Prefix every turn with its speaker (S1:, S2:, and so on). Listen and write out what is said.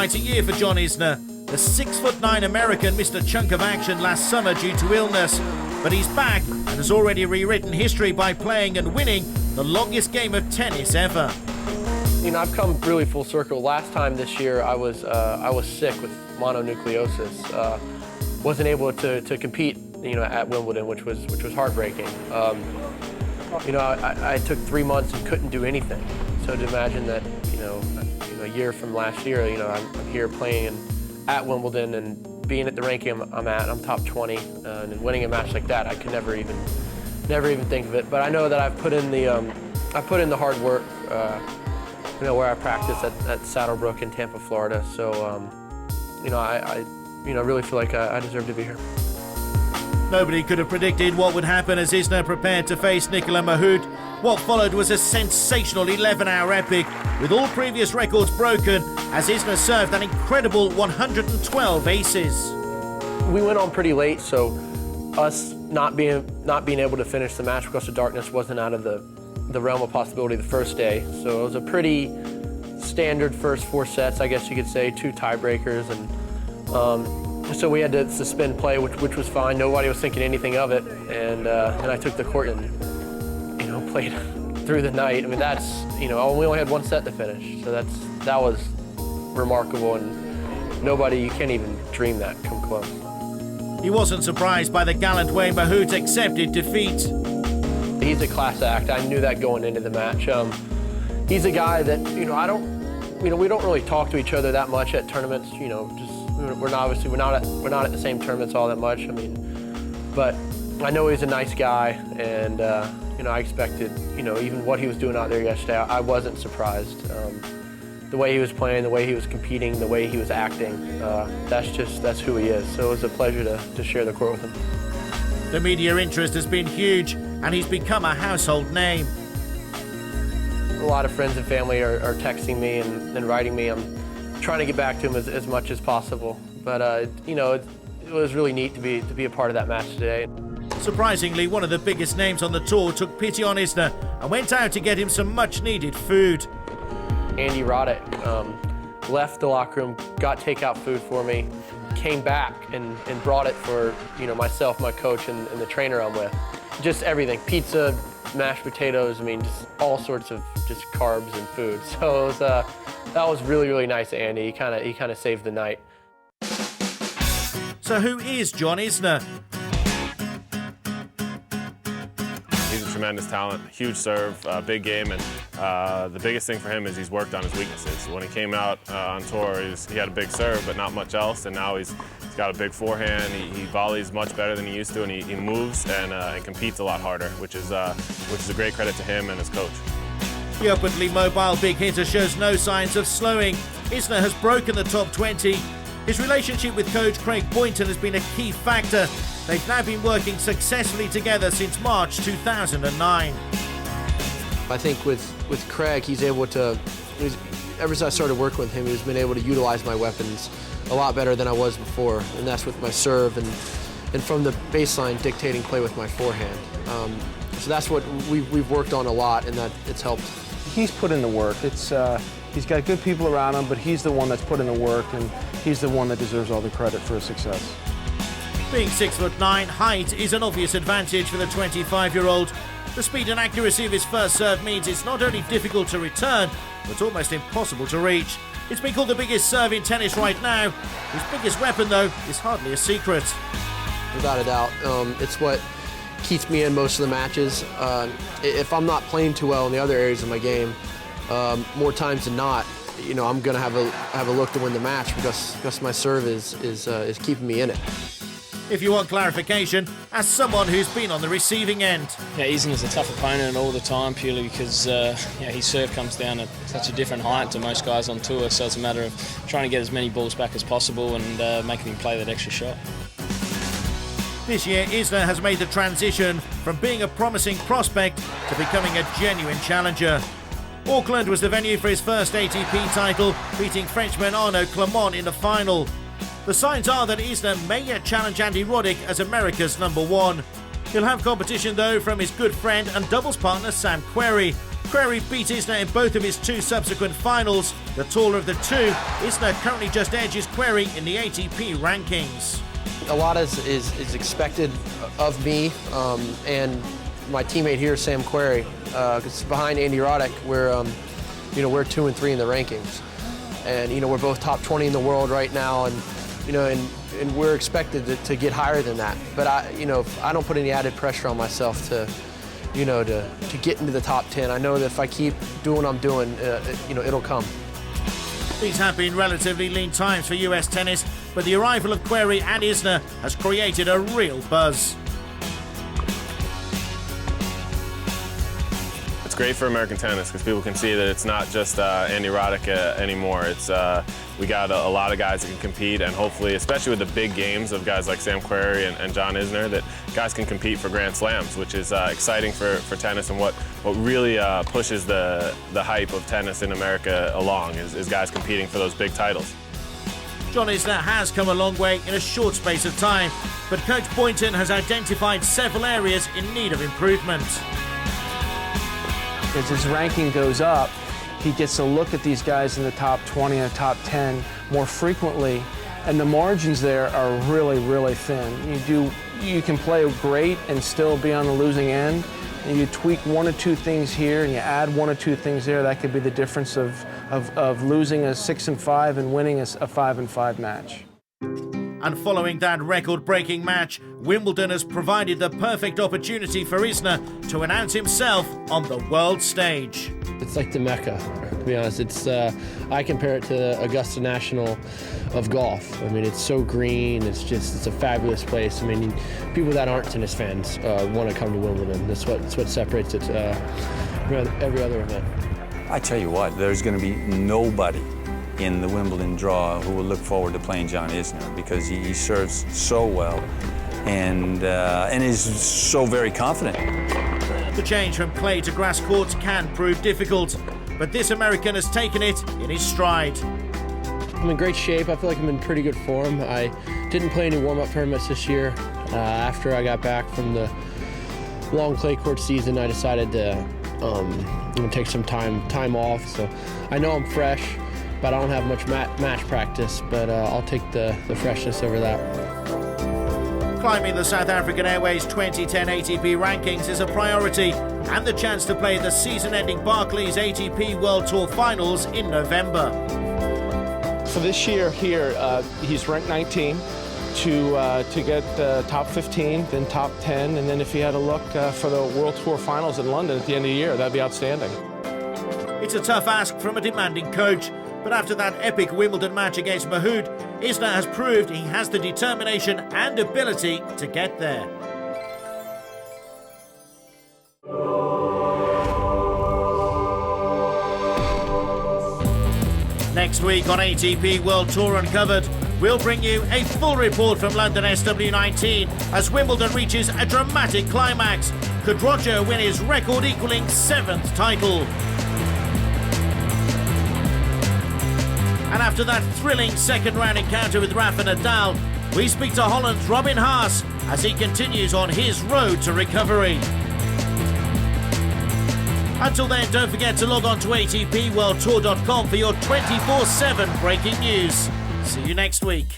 S1: quite a year for John Isner. The 6'9" American missed a chunk of action last summer due to illness, but he's back and has already rewritten history by playing and winning the longest game of tennis ever.
S2: You know, I've come really full circle. Last time this year, I was sick with mononucleosis. Wasn't able to compete, you know, at Wimbledon, which was heartbreaking. You know, I took 3 months and couldn't do anything. So to imagine that, you know, a year from last year, you know, I'm here playing at Wimbledon and being at the ranking I'm at, I'm top 20, and winning a match like that, I could never even think of it. But I know that I've put in the hard work. You know, where I practice at Saddlebrook in Tampa, Florida. So, you know, I really feel like I deserve to be here.
S1: Nobody could have predicted what would happen as Isner prepared to face Nicolas Mahut. What followed was a sensational 11-hour epic, with all previous records broken, as Isner served an incredible 112 aces.
S2: We went on pretty late, so us not being able to finish the match because of darkness wasn't out of the realm of possibility the first day. So it was a pretty standard first 4 sets, I guess you could say, 2 tiebreakers, and so we had to suspend play, which was fine. Nobody was thinking anything of it, and I took the court and, you know, played through the night. I mean, that's, you know, we only had 1 set to finish, so that was remarkable, and you can't even dream that come close.
S1: He wasn't surprised by the gallant way Mahut accepted defeat.
S2: He's a class act. I knew that going into the match. He's a guy that, you know, we don't really talk to each other that much at tournaments. You know, we're not at the same tournaments all that much. I mean, but I know he's a nice guy, and you know, I expected, you know, even what he was doing out there yesterday, I wasn't surprised. The way he was playing, the way he was competing, the way he was acting, that's who he is. So it was a pleasure to share the court with him.
S1: The media interest has been huge, and he's become a household name.
S2: A lot of friends and family are texting me and writing me. I'm trying to get back to him as much as possible. But you know, it was really neat to be a part of that match today.
S1: Surprisingly, one of the biggest names on the tour took pity on Isner and went out to get him some much-needed food.
S2: Andy Roddick left the locker room, got takeout food for me, came back and brought it for, you know, myself, my coach, and the trainer I'm with. Just everything, pizza, mashed potatoes, I mean, just all sorts of just carbs and food. So it was, that was really, really nice of Andy. He kind of saved the night.
S1: So who is John Isner?
S3: He's a tremendous talent, huge serve, big game, and the biggest thing for him is he's worked on his weaknesses. When he came out on tour, he had a big serve, but not much else, and now he's got a big forehand. He volleys much better than he used to, and he moves and competes a lot harder, which is a great credit to him and his coach.
S1: The upwardly mobile big hitter shows no signs of slowing. Isner has broken the top 20. His relationship with coach Craig BOYNTON has been a key factor. They've now been working successfully together since March 2009.
S2: I think with Craig, he's able to, ever since I started working with him, he's been able to utilize my weapons a lot better than I was before, and that's with my serve and from the baseline dictating play with my forehand. So that's what we've worked on a lot, and that it's helped.
S4: He's put in the work. He's got good people around him, but he's the one that's put in the work, and he's the one that deserves all the credit for his success.
S1: Being 6'9", height is an obvious advantage for the 25-year-old. The speed and accuracy of his first serve means it's not only difficult to return, but almost impossible to reach. It's been called the biggest serve in tennis right now. His biggest weapon, though, is hardly a secret.
S2: Without a doubt, it's what keeps me in most of the matches. If I'm not playing too well in the other areas of my game, more times than not, you know, I'm going to have a look to win the match because my serve is keeping me in it.
S1: If you want clarification, ask someone who's been on the receiving end.
S5: Yeah, Isner's a tough opponent all the time, purely because his serve comes down at such a different height to most guys on tour, so it's a matter of trying to get as many balls back as possible and making him play that extra shot.
S1: This year, Isner has made the transition from being a promising prospect to becoming a genuine challenger. Auckland was the venue for his first ATP title, beating Frenchman Arnaud Clément in the final. The signs are that Isner may yet challenge Andy Roddick as America's #1. He'll have competition, though, from his good friend and doubles partner Sam Querrey. Querrey beat Isner in both of his 2 subsequent finals. The taller of the two, Isner currently just edges Querrey in the ATP rankings.
S2: A lot is expected of me and my teammate here, Sam Querrey. Because behind Andy Roddick, we're 2 and 3 in the rankings, and we're both top 20 in the world right now, and we're expected to get higher than that. But I don't put any added pressure on myself to get into the top 10. I know that if I keep doing what I'm doing, it'll come.
S1: These have been relatively lean times for US tennis, but the arrival of Querrey and Isner has created a real buzz.
S3: It's great for American tennis because people can see that it's not just Andy Roddick anymore. It's we got a lot of guys that can compete, and hopefully, especially with the big games of guys like Sam Querrey and John Isner, that guys can compete for Grand Slams, which is exciting for tennis, and what really pushes the hype of tennis in America along is guys competing for those big titles.
S1: John Isner has come a long way in a short space of time, but Coach BOYNTON has identified several areas in need of improvement.
S4: As his ranking goes up, he gets to look at these guys in the top 20 and top 10 more frequently, and the margins there are really, really thin. You can play great and still be on the losing end, and you tweak 1 or 2 things here and you add 1 or 2 things there. That could be the difference of losing a 6-5 and winning a 5-5 match.
S1: And following that record-breaking match, Wimbledon has provided the perfect opportunity for Isner to announce himself on the world stage.
S2: It's like the Mecca, to be honest. I compare it to Augusta National of golf. I mean, it's so green. It's a fabulous place. I mean, people that aren't tennis fans want to come to Wimbledon. That's what separates it from every other event.
S6: I tell you what, there's going to be nobody in the Wimbledon draw who will look forward to playing John Isner, because he serves so well and is so very confident.
S1: The change from clay to grass courts can prove difficult, but this American has taken it in his stride.
S2: I'm in great shape. I feel like I'm in pretty good form. I didn't play any warm-up tournaments this year. After I got back from the long clay court season, I decided to take some time off. So I know I'm fresh, but I don't have much match practice, but I'll take the freshness over that.
S1: Climbing the South African Airways 2010 ATP rankings is a priority, and the chance to play the season-ending Barclays ATP World Tour Finals in November.
S4: For this year here, he's ranked 19 to get top 15, then top 10, and then if he had a look for the World Tour Finals in London at the end of the year, that'd be outstanding.
S1: It's a tough ask from a demanding coach, but after that epic Wimbledon match against Mahmoud, Isner has proved he has the determination and ability to get there. Next week on ATP World Tour Uncovered, we'll bring you a full report from London SW19 as Wimbledon reaches a dramatic climax. Could Roger win his record-equaling 7th title? And after that thrilling second-round encounter with Rafa Nadal, we speak to Holland's Robin Haas as he continues on his road to recovery. Until then, don't forget to log on to ATPWorldTour.com for your 24/7 breaking news. See you next week.